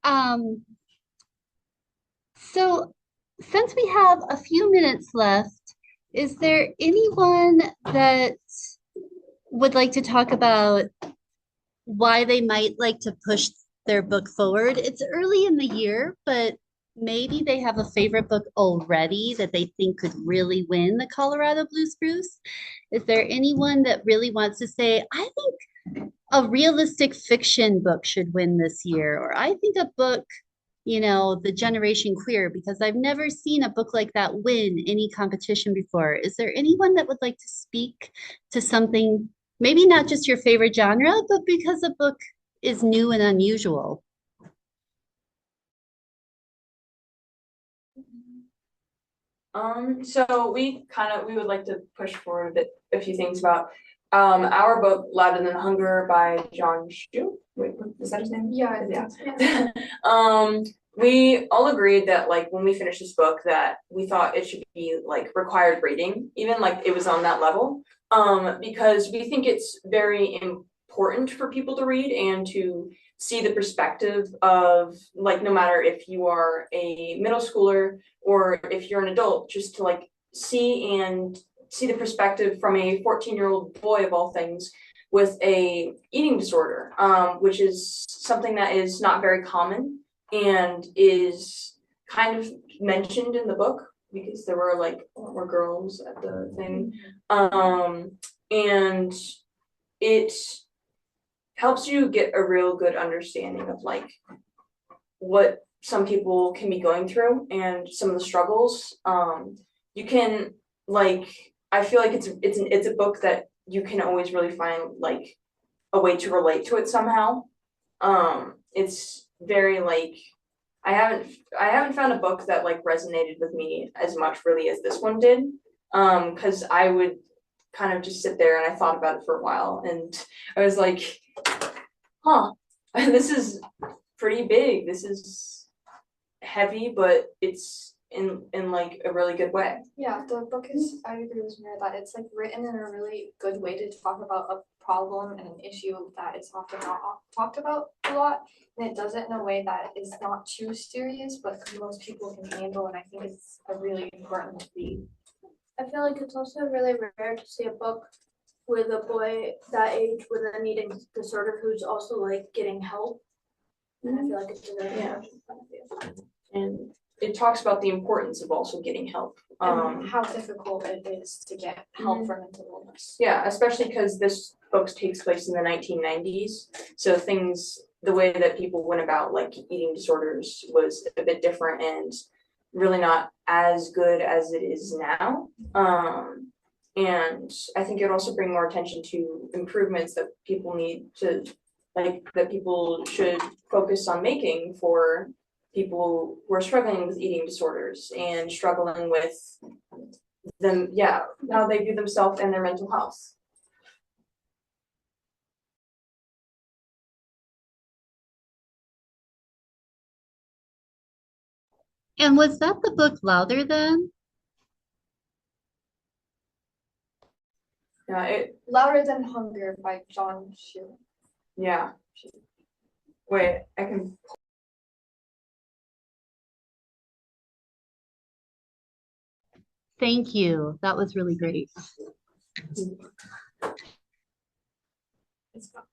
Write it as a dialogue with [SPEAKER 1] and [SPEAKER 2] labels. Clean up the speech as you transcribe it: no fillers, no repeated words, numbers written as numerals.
[SPEAKER 1] Um, so since we have a few minutes left, is there anyone that would like to talk about why they might like to push their book forward? It's early in the year, but maybe they have a favorite book already that they think could really win the Colorado Blue Spruce. Is there anyone that really wants to say, I think a realistic fiction book should win this year, or I think a book, The Generation Queer, because I've never seen a book like that win any competition before. Is there anyone that would like to speak to something, maybe not just your favorite genre, but because a book is new and unusual?
[SPEAKER 2] So we would like to push forward a few things about our book Louder Than Hunger by John Shu. Wait, is that his name?
[SPEAKER 3] Yeah,
[SPEAKER 2] Yeah. We all agreed that like when we finished this book that we thought it should be like required reading, even like it was on that level. Because we think it's very important for people to read and to see the perspective of like no matter if you are a middle schooler or if you're an adult, just to like see the perspective from a 14-year-old boy of all things with a eating disorder, which is something that is not very common and is kind of mentioned in the book because there were like a lot more girls at the thing. And it helps you get a real good understanding of like what some people can be going through and some of the struggles. You can like I feel like it's a book that you can always really find like a way to relate to it somehow. It's very like I haven't found a book that like resonated with me as much really as this one did. Because I would kind of just sit there and I thought about it for a while and I was like, huh, this is pretty big. This is heavy, but it's in like a really good way.
[SPEAKER 3] Yeah, the book is, I agree with Mary that it's like written in a really good way to talk about a problem and an issue that is often not talked about a lot. And it does it in a way that is not too serious, but most people can handle. And I think it's a really important read.
[SPEAKER 4] I feel like it's also really rare to see a book with a boy that age with an eating disorder who's also like getting help. And I feel like it's a really important point of view.
[SPEAKER 2] And it talks about the importance of also getting help.
[SPEAKER 3] And how difficult it is to get help for mental illness.
[SPEAKER 2] Yeah, especially because this book takes place in the 1990s. So the way that people went about like eating disorders was a bit different and really not as good as it is now. And I think it would also bring more attention to improvements that people need to like that people should focus on making for people who are struggling with eating disorders and struggling with them, yeah, how they view themselves and their mental health.
[SPEAKER 1] And was that the book Louder Than?
[SPEAKER 2] Yeah,
[SPEAKER 3] Louder Than Hunger by John Shu.
[SPEAKER 2] yeah. Wait, I can.
[SPEAKER 1] Thank you. That was really great.
[SPEAKER 3] It's not.